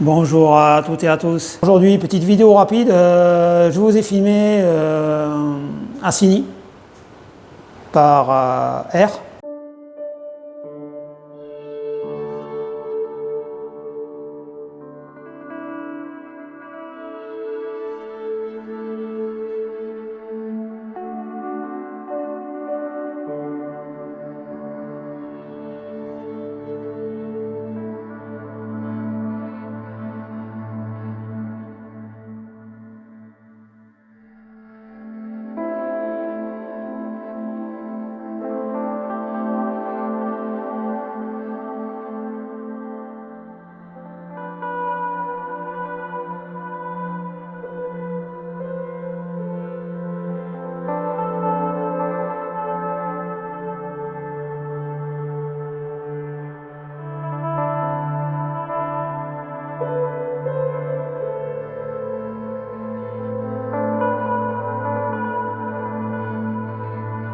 Bonjour à toutes et à tous. Aujourd'hui, petite vidéo rapide. Je vous ai filmé un Cini par R.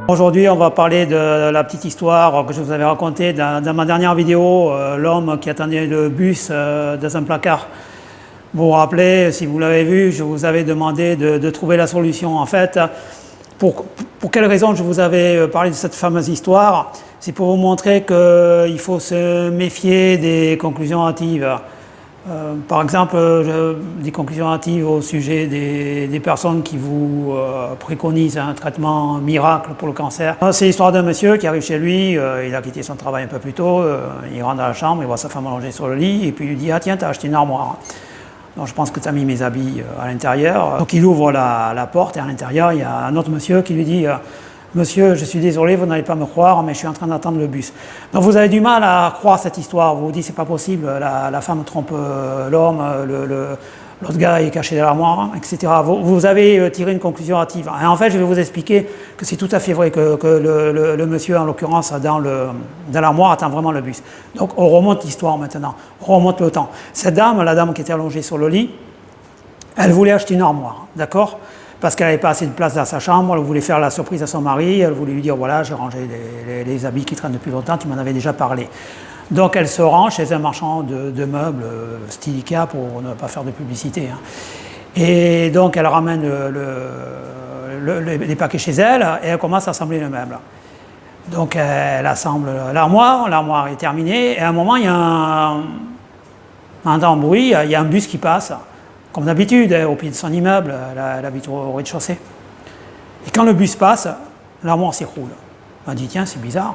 Aujourd'hui, on va parler de la petite histoire que je vous avais racontée dans ma dernière vidéo, l'homme qui attendait le bus dans un placard. Vous vous rappelez, si vous l'avez vu, je vous avais demandé de trouver la solution. En fait, pour quelle raison je vous avais parlé de cette fameuse histoire? C'est pour vous montrer qu'il faut se méfier des conclusions hâtives. Par exemple, des conclusions hâtives au sujet des personnes qui vous préconisent un traitement miracle pour le cancer. C'est l'histoire d'un monsieur qui arrive chez lui, il a quitté son travail un peu plus tôt, il rentre dans la chambre, il voit sa femme allongée sur le lit, et puis il lui dit « Ah tiens, t'as acheté une armoire. Donc, je pense que tu as mis mes habits à l'intérieur. » Donc il ouvre la porte, et à l'intérieur, il y a un autre monsieur qui lui dit Monsieur, je suis désolé, vous n'allez pas me croire, mais je suis en train d'attendre le bus. Donc vous avez du mal à croire cette histoire. Vous vous dites, c'est pas possible, la femme trompe l'homme, l'autre gars est caché dans l'armoire, etc. Vous avez tiré une conclusion hâtive. Et en fait, je vais vous expliquer que c'est tout à fait vrai, que le monsieur, en l'occurrence, dans l'armoire, attend vraiment le bus. Donc on remonte l'histoire maintenant, on remonte le temps. Cette dame, la dame qui était allongée sur le lit, elle voulait acheter une armoire, d'accord ? Parce qu'elle n'avait pas assez de place dans sa chambre, elle voulait faire la surprise à son mari, elle voulait lui dire voilà, j'ai rangé les habits qui traînent depuis longtemps, tu m'en avais déjà parlé. Donc elle se rend chez un marchand de meubles, style Ikea, pour ne pas faire de publicité. Et donc elle ramène les paquets chez elle et elle commence à assembler le meuble. Donc elle assemble l'armoire est terminée, et à un moment il y a un bruit, il y a un bus qui passe. Comme d'habitude, au pied de son immeuble, elle habite au rez-de-chaussée. Et quand le bus passe, l'armoire s'écroule. Elle dit, tiens, c'est bizarre.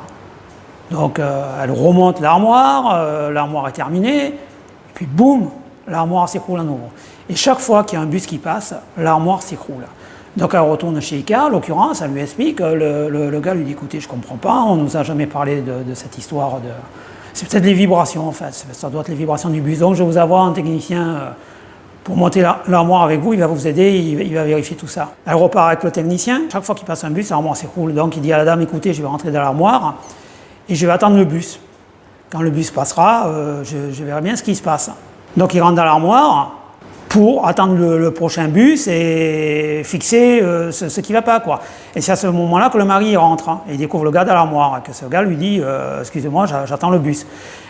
Donc elle remonte l'armoire, l'armoire est terminée, et puis boum, l'armoire s'écroule à nouveau. Et chaque fois qu'il y a un bus qui passe, l'armoire s'écroule. Donc elle retourne chez Ikea, en l'occurrence, elle lui explique, le gars lui dit, écoutez, je ne comprends pas, on ne nous a jamais parlé de cette histoire de... C'est peut-être les vibrations, en fait, ça doit être les vibrations du bus. Donc je vous envoie un technicien... pour monter l'armoire avec vous, il va vous aider, il va vérifier tout ça. Elle repart avec le technicien. Chaque fois qu'il passe un bus, l'armoire s'écroule. Donc il dit à la dame, écoutez, je vais rentrer dans l'armoire et je vais attendre le bus. Quand le bus passera, je verrai bien ce qui se passe. Donc il rentre dans l'armoire pour attendre le prochain bus et fixer ce qui ne va pas, quoi. Et c'est à ce moment-là que le mari rentre et il découvre le gars dans l'armoire. Que ce gars lui dit, excusez-moi, j'attends le bus.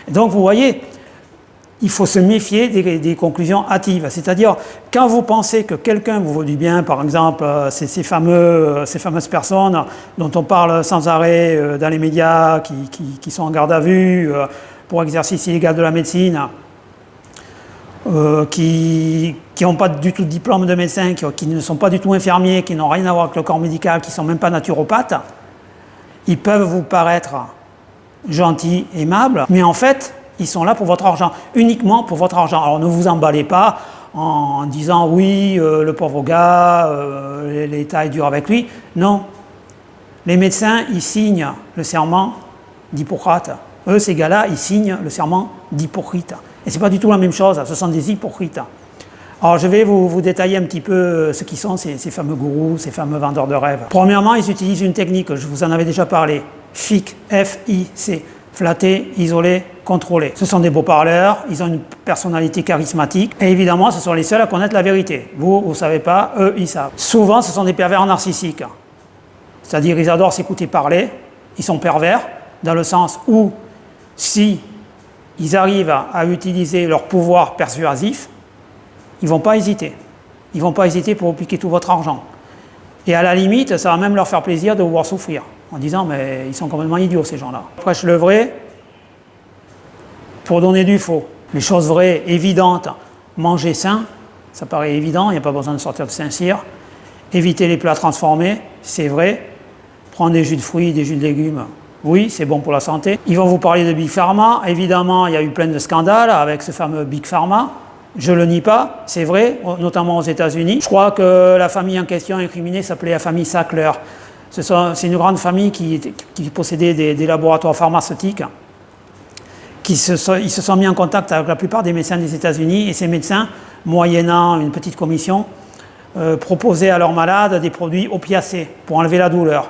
Et donc vous voyez, il faut se méfier des conclusions hâtives. C'est-à-dire, quand vous pensez que quelqu'un vous veut du bien, par exemple, ces fameuses personnes dont on parle sans arrêt dans les médias, qui sont en garde à vue pour exercice illégal de la médecine, qui n'ont pas du tout de diplôme de médecin, qui ne sont pas du tout infirmiers, qui n'ont rien à voir avec le corps médical, qui ne sont même pas naturopathes, ils peuvent vous paraître gentils, aimables, mais en fait, ils sont là pour votre argent, uniquement pour votre argent. Alors ne vous emballez pas en disant oui, le pauvre gars, l'État est dur avec lui. Non. Les médecins, ils signent le serment d'Hippocrate. Eux, ces gars-là, ils signent le serment d'Hypocrite. Et ce n'est pas du tout la même chose, ce sont des hypocrites. Alors je vais vous détailler un petit peu ce qui sont ces fameux gourous, ces fameux vendeurs de rêves. Premièrement, ils utilisent une technique, je vous en avais déjà parlé, FIC, F-I-C. Flatté, isolé, contrôlé. Ce sont des beaux parleurs, ils ont une personnalité charismatique et évidemment ce sont les seuls à connaître la vérité. Vous ne savez pas, eux ils savent. Souvent ce sont des pervers narcissiques, c'est-à-dire ils adorent s'écouter parler, ils sont pervers dans le sens où si ils arrivent à utiliser leur pouvoir persuasif, ils ne vont pas hésiter. Ils ne vont pas hésiter pour vous piquer tout votre argent. Et à la limite, ça va même leur faire plaisir de vous voir souffrir, en disant mais ils sont complètement idiots ces gens-là. Prêche le vrai pour donner du faux. Les choses vraies, évidentes, manger sain, ça paraît évident, il n'y a pas besoin de sortir de Saint-Cyr. Éviter les plats transformés, c'est vrai. Prendre des jus de fruits, des jus de légumes, oui, c'est bon pour la santé. Ils vont vous parler de Big Pharma. Évidemment, il y a eu plein de scandales avec ce fameux Big Pharma. Je ne le nie pas, c'est vrai, notamment aux États-Unis. Je crois que la famille en question incriminée s'appelait la famille Sackler. C'est une grande famille qui possédait des laboratoires pharmaceutiques. Ils se sont mis en contact avec la plupart des médecins des États-Unis et ces médecins, moyennant une petite commission, proposaient à leurs malades des produits opiacés pour enlever la douleur.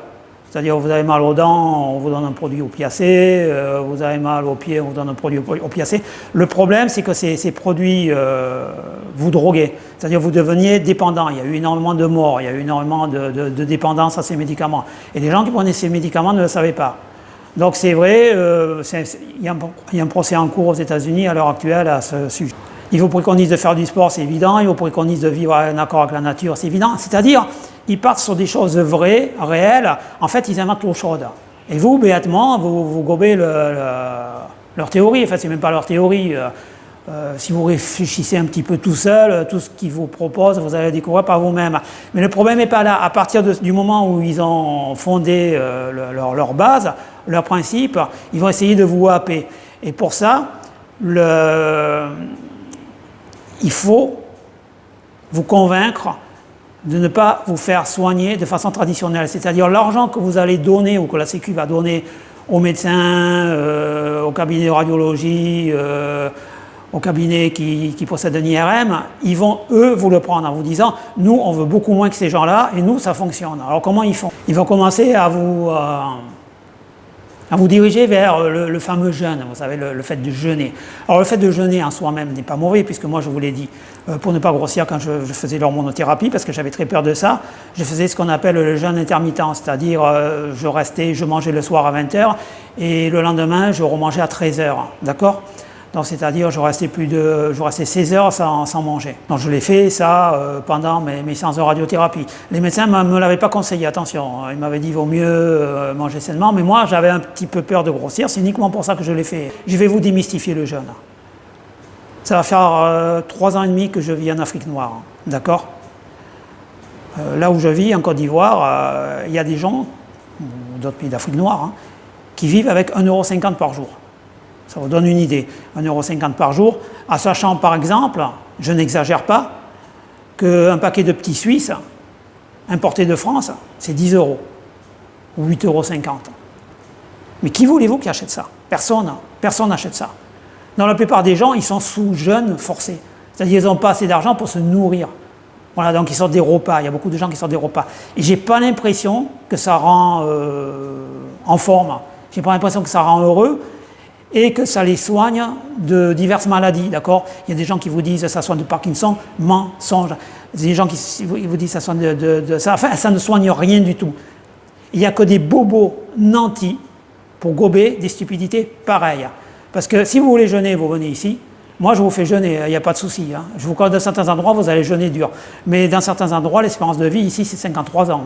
C'est-à-dire, vous avez mal aux dents, on vous donne un produit opiacé, vous avez mal aux pieds, on vous donne un produit opiacé. Le problème, c'est que ces produits vous droguaient. C'est-à-dire, vous deveniez dépendant. Il y a eu énormément de morts, il y a eu énormément de dépendance à ces médicaments. Et les gens qui prenaient ces médicaments ne le savaient pas. Donc c'est vrai, il y a un procès en cours aux États-Unis à l'heure actuelle à ce sujet. Il vous préconise de faire du sport, c'est évident. Il vous préconise de vivre en accord avec la nature, c'est évident. C'est-à-dire, ils partent sur des choses vraies, réelles. En fait, ils inventent l'eau chaude. Et vous, bêtement, vous gobez leur théorie. En fait, c'est même pas leur théorie. Si vous réfléchissez un petit peu tout seul, tout ce qu'ils vous proposent, vous allez le découvrir par vous-même. Mais le problème n'est pas là. À partir du moment où ils ont fondé leur base, leur principe, ils vont essayer de vous happer. Et pour ça, il faut vous convaincre de ne pas vous faire soigner de façon traditionnelle. C'est-à-dire l'argent que vous allez donner ou que la Sécu va donner aux médecins, aux cabinets de radiologie, aux cabinets qui possèdent un IRM, ils vont, eux, vous le prendre en vous disant « Nous, on veut beaucoup moins que ces gens-là et nous, ça fonctionne. » Alors comment ils font? Ils vont commencer à vous diriger vers le fameux jeûne, vous savez, le fait de jeûner. Alors le fait de jeûner en soi-même n'est pas mauvais, puisque moi je vous l'ai dit, pour ne pas grossir quand je faisais l'hormonothérapie, parce que j'avais très peur de ça, je faisais ce qu'on appelle le jeûne intermittent, c'est-à-dire je mangeais le soir à 20h, et le lendemain je remangeais à 13h, d'accord? Donc c'est-à-dire je restais 16 heures sans manger. Donc je l'ai fait ça pendant mes séances de radiothérapie. Les médecins ne me l'avaient pas conseillé, attention, ils m'avaient dit vaut mieux manger sainement, mais moi j'avais un petit peu peur de grossir, c'est uniquement pour ça que je l'ai fait. Je vais vous démystifier le jeûne. Ça va faire 3 ans et demi que je vis en Afrique noire, d'accord? Là où je vis, en Côte d'Ivoire, il y a des gens, d'autres pays d'Afrique noire, qui vivent avec 1,50 € par jour. Ça vous donne une idée, 1,50 € par jour, en sachant par exemple, je n'exagère pas, qu'un paquet de petits Suisses importés de France, c'est 10 € ou 8,50 €. Mais qui voulez-vous qui achète ça? Personne n'achète ça. Dans la plupart des gens, ils sont sous jeûne forcé, c'est-à-dire qu'ils n'ont pas assez d'argent pour se nourrir. Voilà, donc ils sortent des repas, il y a beaucoup de gens qui sortent des repas. Et j'ai pas l'impression que ça rend en forme, j'ai pas l'impression que ça rend heureux, et que ça les soigne de diverses maladies, d'accord? Il y a des gens qui vous disent ça soigne de Parkinson, mensonge. Il y a des gens qui vous disent ça soigne de ça, enfin ça ne soigne rien du tout. Il n'y a que des bobos nantis pour gober des stupidités pareilles. Parce que si vous voulez jeûner, vous venez ici, moi je vous fais jeûner, il n'y a pas de souci. Je vous connais dans certains endroits, vous allez jeûner dur. Mais dans certains endroits, l'espérance de vie ici c'est 53 ans.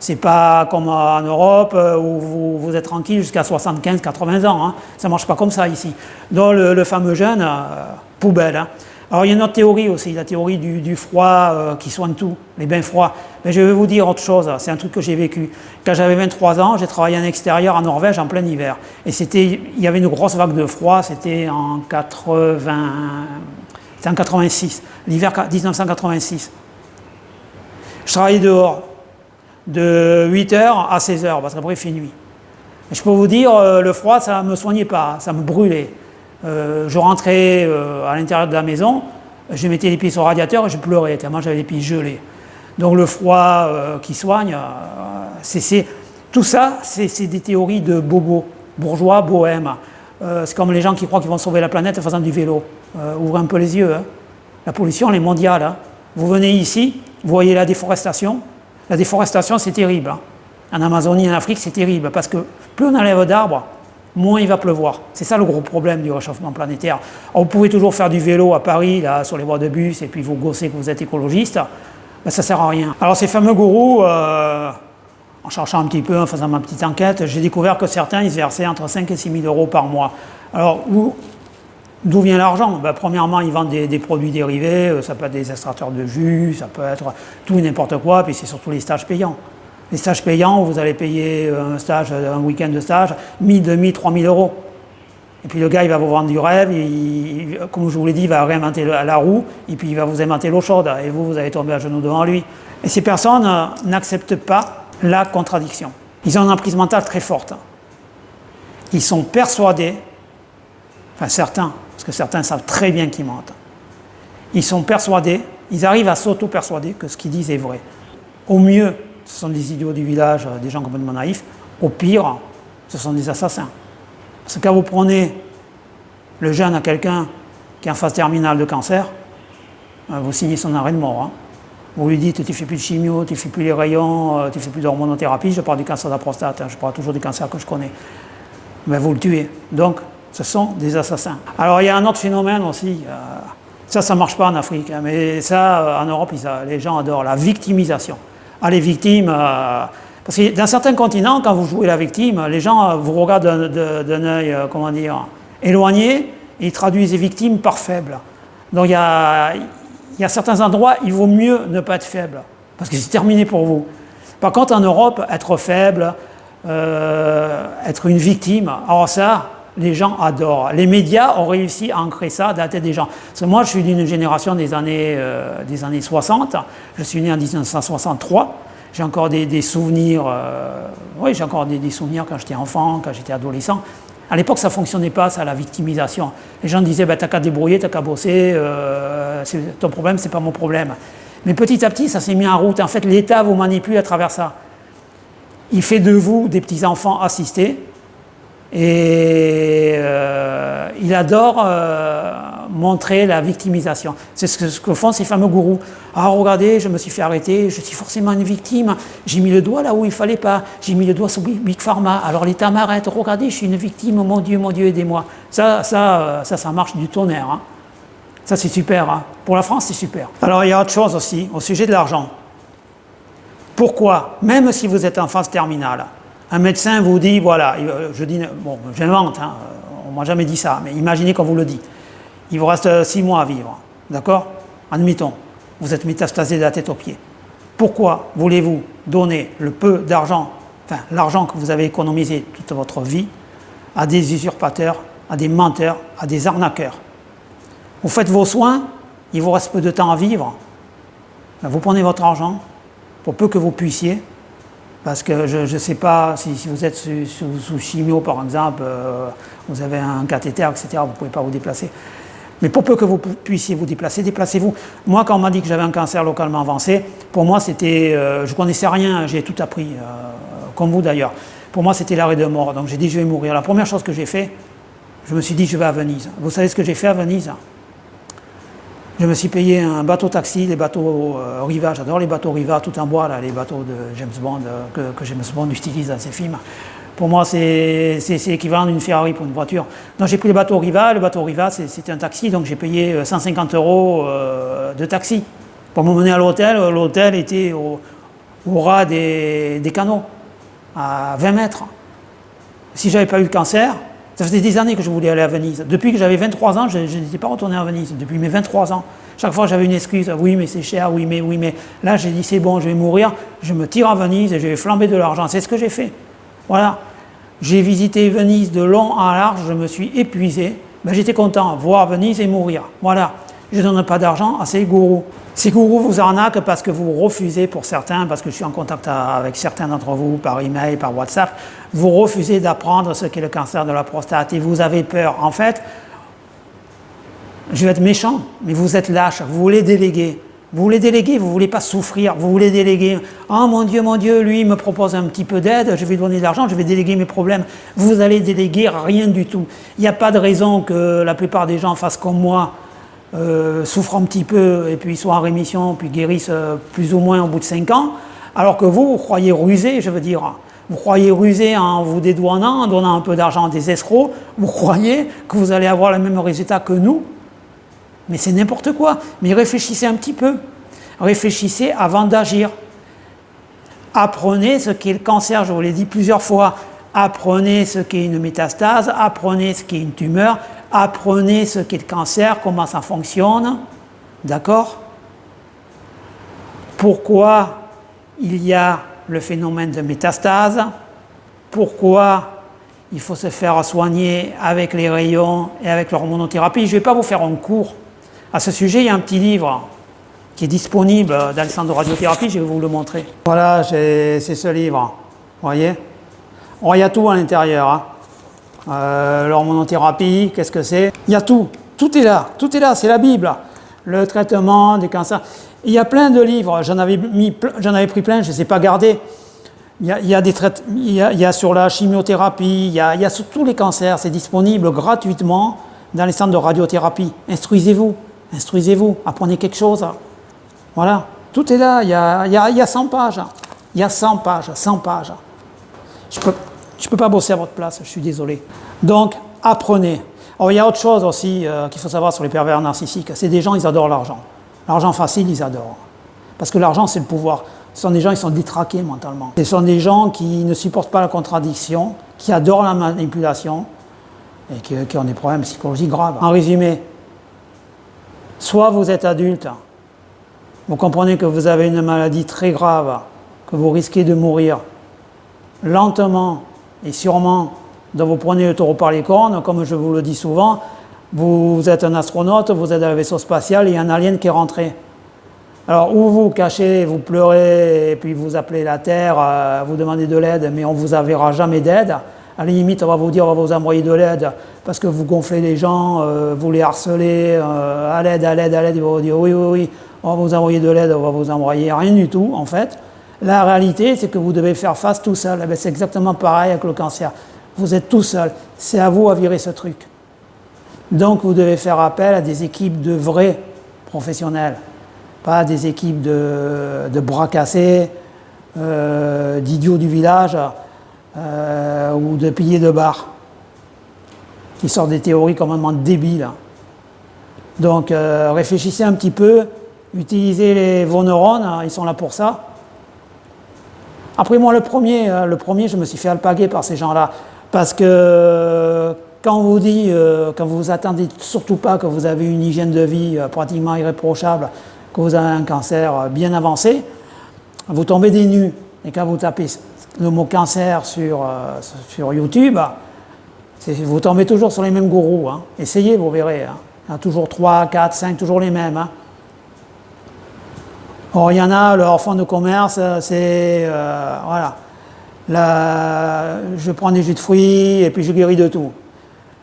C'est pas comme en Europe où vous êtes tranquille jusqu'à 75-80 ans. Ça ne marche pas comme ça ici. Donc le fameux jeûne, poubelle. Alors il y a une autre théorie aussi, la théorie du froid qui soigne tout, les bains froids. Mais je vais vous dire autre chose, c'est un truc que j'ai vécu. Quand j'avais 23 ans, j'ai travaillé en extérieur en Norvège en plein hiver. Et il y avait une grosse vague de froid, c'était en 86, l'hiver 1986. Je travaillais dehors de 8h à 16h, parce qu'après il fait nuit. Et je peux vous dire, le froid, ça ne me soignait pas, ça me brûlait. Je rentrais à l'intérieur de la maison, je mettais les pieds sur le radiateur et je pleurais, tellement j'avais les pieds gelés. Donc le froid qui soigne, tout ça, c'est des théories de bobos, bourgeois, bohèmes. C'est comme les gens qui croient qu'ils vont sauver la planète en faisant du vélo. Ouvrez un peu les yeux. La pollution, elle est mondiale. Vous venez ici, vous voyez la déforestation. La déforestation, c'est terrible. En Amazonie, en Afrique, c'est terrible, parce que plus on enlève d'arbres, moins il va pleuvoir. C'est ça le gros problème du réchauffement planétaire. Alors, vous pouvez toujours faire du vélo à Paris, là, sur les voies de bus, et puis vous gossez que vous êtes écologiste, ben, ça ne sert à rien. Alors ces fameux gourous, en cherchant un petit peu, en faisant ma petite enquête, j'ai découvert que certains, ils versaient entre 5 et 6 000 euros par mois. Alors, d'où vient l'argent? Ben, premièrement, ils vendent des produits dérivés, ça peut être des extracteurs de jus, ça peut être tout et n'importe quoi, puis c'est surtout les stages payants. Les stages payants, vous allez payer un week-end de stage, 1000, 2000, 3000 euros. Et puis le gars, il va vous vendre du rêve, comme je vous l'ai dit, il va réinventer la roue, et puis il va vous inventer l'eau chaude, et vous allez tomber à genoux devant lui. Et ces personnes n'acceptent pas la contradiction. Ils ont une emprise mentale très forte. Ils sont persuadés, enfin certains, parce que certains savent très bien qu'ils mentent, ils sont persuadés, ils arrivent à s'auto-persuader que ce qu'ils disent est vrai. Au mieux, ce sont des idiots du village, des gens complètement naïfs. Au pire, ce sont des assassins. Parce que quand vous prenez le jeune à quelqu'un qui est en phase terminale de cancer, vous signez son arrêt de mort. Hein. Vous lui dites, tu ne fais plus de chimio, tu ne fais plus les rayons, tu ne fais plus d'hormonothérapie, je parle du cancer de la prostate, je parle toujours du cancer que je connais. Mais vous le tuez. Donc, ce sont des assassins. Alors, il y a un autre phénomène aussi. Ça ne marche pas en Afrique, hein, mais ça, en Europe, les gens adorent la victimisation. Ah, les victimes, parce que dans certains continents, quand vous jouez la victime, les gens vous regardent d'un œil, comment dire, éloigné, et ils traduisent les victimes par faibles. Donc il y a certains endroits, il vaut mieux ne pas être faible, parce que c'est terminé pour vous. Par contre, en Europe, être faible, être une victime, alors ça, les gens adorent. Les médias ont réussi à ancrer ça dans la tête des gens. Parce que moi, je suis d'une génération des années 60. Je suis né en 1963. J'ai encore des souvenirs. Oui, j'ai encore des souvenirs quand j'étais enfant, quand j'étais adolescent. À l'époque, ça ne fonctionnait pas, ça, la victimisation. Les gens disaient, t'as qu'à débrouiller, t'as qu'à bosser, ton problème, c'est pas mon problème. Mais petit à petit, ça s'est mis en route. En fait, l'État vous manipule à travers ça. Il fait de vous des petits-enfants assistés. Et il adore montrer la victimisation. C'est ce que font ces fameux gourous. Ah, regardez, je me suis fait arrêter, je suis forcément une victime, j'ai mis le doigt là où il ne fallait pas, j'ai mis le doigt sur Big Pharma, alors l'État m'arrête, regardez, je suis une victime, mon Dieu, aidez-moi. Ça marche du tonnerre. Hein. Ça, c'est super. Hein. Pour la France, c'est super. Alors, il y a autre chose aussi, au sujet de l'argent. Pourquoi, même si vous êtes en phase terminale, un médecin vous dit, voilà, je dis, bon, j'invente, hein, on ne m'a jamais dit ça, mais imaginez qu'on vous le dit. Il vous reste 6 mois à vivre, d'accord? Admettons, vous êtes métastasé de la tête aux pieds. Pourquoi voulez-vous donner le peu d'argent, enfin l'argent que vous avez économisé toute votre vie, à des usurpateurs, à des menteurs, à des arnaqueurs? Vous faites vos soins, il vous reste peu de temps à vivre, vous prenez votre argent, pour peu que vous puissiez, parce que je ne sais pas si vous êtes sous chimio, par exemple, vous avez un cathéter, etc., vous ne pouvez pas vous déplacer. Mais pour peu que vous puissiez vous déplacer, déplacez-vous. Moi, quand on m'a dit que j'avais un cancer localement avancé, pour moi, c'était... je ne connaissais rien, j'ai tout appris, comme vous d'ailleurs. Pour moi, c'était l'arrêt de mort, donc j'ai dit je vais mourir. La première chose que j'ai fait, je me suis dit je vais à Venise. Vous savez ce que j'ai fait à Venise? Je me suis payé un bateau-taxi, les bateaux Riva, j'adore les bateaux Riva, tout en bois, là, les bateaux de James Bond, que James Bond utilise dans ses films. Pour moi, c'est l'équivalent d'une Ferrari pour une voiture. Donc j'ai pris le bateau Riva c'était un taxi, donc j'ai payé 150 € de taxi. Pour me mener à l'hôtel, l'hôtel était au ras des canaux, à 20 mètres. Si je n'avais pas eu le cancer, ça faisait des années que je voulais aller à Venise. Depuis que j'avais 23 ans, je n'étais pas retourné à Venise, depuis mes 23 ans. Chaque fois, j'avais une excuse. Oui, mais c'est cher, oui, mais. Là, j'ai dit, c'est bon, je vais mourir, je me tire à Venise et je vais flamber de l'argent. C'est ce que j'ai fait. Voilà. J'ai visité Venise de long en large, je me suis épuisé. Ben, j'étais content, voir Venise et mourir. Voilà. Je ne donne pas d'argent à ces gourous. Ces gourous vous arnaquent parce que vous refusez, pour certains, parce que je suis en contact avec certains d'entre vous par email, par WhatsApp, vous refusez d'apprendre ce qu'est le cancer de la prostate et vous avez peur. En fait, je vais être méchant, mais vous êtes lâche, vous voulez déléguer. Vous voulez déléguer, vous ne voulez pas souffrir, vous voulez déléguer. Oh mon Dieu, lui il me propose un petit peu d'aide, je vais lui donner de l'argent, je vais déléguer mes problèmes. Vous allez déléguer rien du tout. Il n'y a pas de raison que la plupart des gens fassent comme moi, souffrent un petit peu et puis soient en rémission, puis guérissent plus ou moins au bout de 5 ans, alors que vous croyez rusé, je veux dire. Vous croyez ruser en vous dédouanant, en donnant un peu d'argent à des escrocs, vous croyez que vous allez avoir le même résultat que nous? Mais c'est n'importe quoi. Mais réfléchissez un petit peu. Réfléchissez avant d'agir. Apprenez ce qu'est le cancer, je vous l'ai dit plusieurs fois. Apprenez ce qu'est une métastase, apprenez ce qu'est une tumeur, apprenez ce qu'est le cancer, comment ça fonctionne. D'accord? Pourquoi il y a le phénomène de métastase? Pourquoi il faut se faire soigner avec les rayons et avec l'hormonothérapie? Je ne vais pas vous faire un cours. À ce sujet, il y a un petit livre qui est disponible dans le centre de radiothérapie, je vais vous le montrer. Voilà, c'est ce livre, vous voyez? Bon, il y a tout à l'intérieur. Hein. L'hormonothérapie, qu'est-ce que c'est? Il y a tout. Tout est là, c'est la Bible. Le traitement des cancers. Il y a plein de livres, j'en avais pris plein, je ne les ai pas gardés. Il y a sur la chimiothérapie, il y a sur tous les cancers, c'est disponible gratuitement dans les centres de radiothérapie. Instruisez-vous, apprenez quelque chose. Voilà, tout est là, il y a 100 pages. Il y a 100 pages. Je peux pas bosser à votre place, je suis désolé. Donc, apprenez. Alors, il y a autre chose aussi qu'il faut savoir sur les pervers narcissiques, c'est des gens, ils adorent l'argent. L'argent facile, ils adorent. Parce que l'argent, c'est le pouvoir. Ce sont des gens qui sont détraqués mentalement. Ce sont des gens qui ne supportent pas la contradiction, qui adorent la manipulation et qui ont des problèmes psychologiques graves. En résumé, soit vous êtes adulte, vous comprenez que vous avez une maladie très grave, que vous risquez de mourir lentement et sûrement, dont vous prenez le taureau par les cornes, comme je vous le dis souvent, vous êtes un astronaute, vous êtes dans un vaisseau spatial, il y a un alien qui est rentré. Alors, ou vous cachez, vous pleurez, et puis vous appelez la Terre, vous demandez de l'aide, mais on ne vous enverra jamais d'aide. À la limite, on va vous dire, on va vous envoyer de l'aide, parce que vous gonflez les gens, vous les harcelez, à l'aide, ils vont vous dire, oui, on va vous envoyer de l'aide, on va vous envoyer rien du tout, en fait. La réalité, c'est que vous devez faire face tout seul. C'est exactement pareil avec le cancer. Vous êtes tout seul, c'est à vous à virer ce truc. Donc, vous devez faire appel à des équipes de vrais professionnels. Pas des équipes de bras cassés, d'idiots du village ou de piliers de bar qui sortent des théories complètement débiles. Donc réfléchissez un petit peu, utilisez vos neurones, ils sont là pour ça. Après moi, le premier, je me suis fait alpaguer par ces gens-là parce que quand on vous dit, quand vous vous attendez surtout pas que vous avez une hygiène de vie pratiquement irréprochable, que vous avez un cancer bien avancé, vous tombez des nues. Et quand vous tapez le mot cancer sur YouTube, vous tombez toujours sur les mêmes gourous. Hein. Essayez, vous verrez. Hein. Il y en a toujours 3, 4, 5, toujours les mêmes. Hein. Or, il y en a, leur fonds de commerce, c'est... voilà. Là, je prends des jus de fruits et puis je guéris de tout.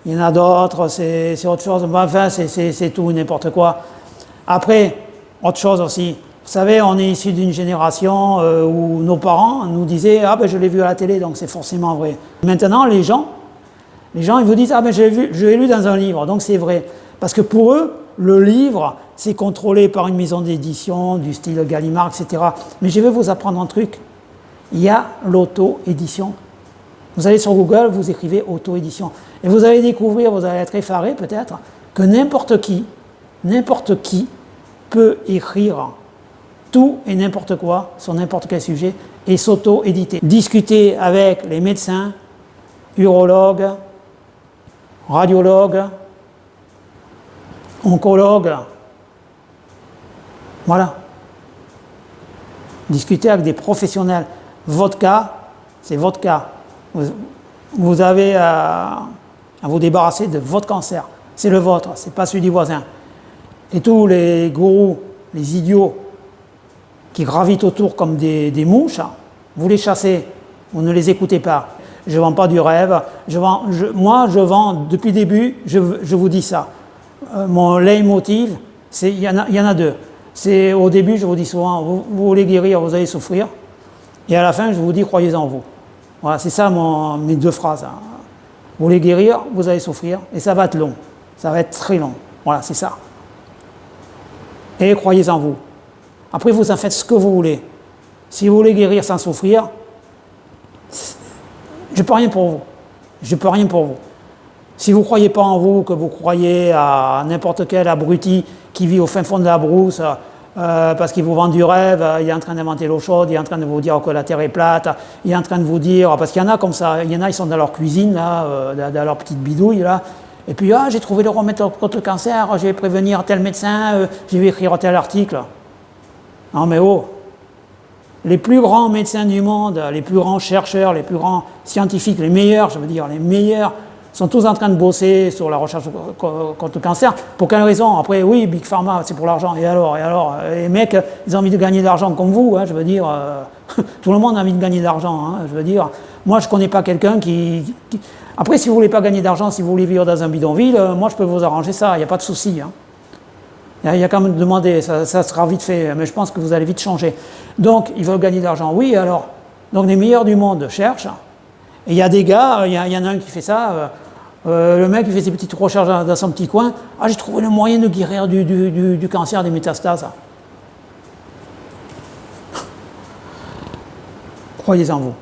Il y en a d'autres, c'est autre chose. Enfin, c'est tout, n'importe quoi. Après, autre chose aussi, vous savez, on est issu d'une génération où nos parents nous disaient « Ah ben je l'ai vu à la télé, donc c'est forcément vrai ». Maintenant, les gens, ils vous disent « Ah ben je l'ai lu dans un livre, donc c'est vrai ». Parce que pour eux, le livre, c'est contrôlé par une maison d'édition du style Gallimard, etc. Mais je vais vous apprendre un truc. Il y a l'auto-édition. Vous allez sur Google, vous écrivez auto-édition. Et vous allez découvrir, vous allez être effaré peut-être, que n'importe qui peut écrire tout et n'importe quoi sur n'importe quel sujet et s'auto-éditer. Discuter avec les médecins, urologues, radiologues, oncologues. Voilà. Discuter avec des professionnels. Votre cas, c'est votre cas. Vous avez à vous débarrasser de votre cancer. C'est le vôtre, c'est pas celui du voisin. Et tous les gourous, les idiots qui gravitent autour comme des mouches, vous les chassez, vous ne les écoutez pas. Je ne vends pas du rêve. Moi, je vends, depuis le début, je vous dis ça. Mon leitmotiv, il y en a deux. C'est au début, je vous dis souvent, vous voulez guérir, vous allez souffrir. Et à la fin, je vous dis, croyez en vous. Voilà, c'est ça mes deux phrases. Vous voulez guérir, vous allez souffrir, et ça va être long. Ça va être très long. Voilà, c'est ça. Et croyez en vous. Après, vous en faites ce que vous voulez. Si vous voulez guérir sans souffrir, Je ne peux rien pour vous. Je ne peux rien pour vous. Si vous ne croyez pas en vous, que vous croyez à n'importe quel abruti qui vit au fin fond de la brousse, parce qu'il vous vend du rêve, il est en train d'inventer l'eau chaude, il est en train de vous dire que la Terre est plate, il est en train de vous dire, parce qu'il y en a comme ça, il y en a, ils sont dans leur cuisine, là, dans leur petite bidouille, là, et puis, j'ai trouvé le remède contre le cancer, je vais prévenir tel médecin, je vais écrire tel article. Non mais oh, les plus grands médecins du monde, les plus grands chercheurs, les plus grands scientifiques, les meilleurs, je veux dire, les meilleurs, sont tous en train de bosser sur la recherche contre le cancer. Pour quelle raison? Après, oui, Big Pharma, c'est pour l'argent. Et alors, les mecs, ils ont envie de gagner de l'argent comme vous, je veux dire. Tout le monde a envie de gagner de l'argent, je veux dire. Moi, je ne connais pas quelqu'un qui... Après, si vous ne voulez pas gagner d'argent, si vous voulez vivre dans un bidonville, moi, je peux vous arranger ça, il n'y a pas de souci. Il y a quand même demander, ça sera vite fait, mais je pense que vous allez vite changer. Donc, ils veulent gagner de l'argent, oui, alors. Donc, les meilleurs du monde cherchent. Et il y a des gars, il y en a un qui fait ça, le mec, il fait ses petites recherches dans son petit coin. Ah, j'ai trouvé le moyen de guérir du cancer, des métastases. Croyez en vous.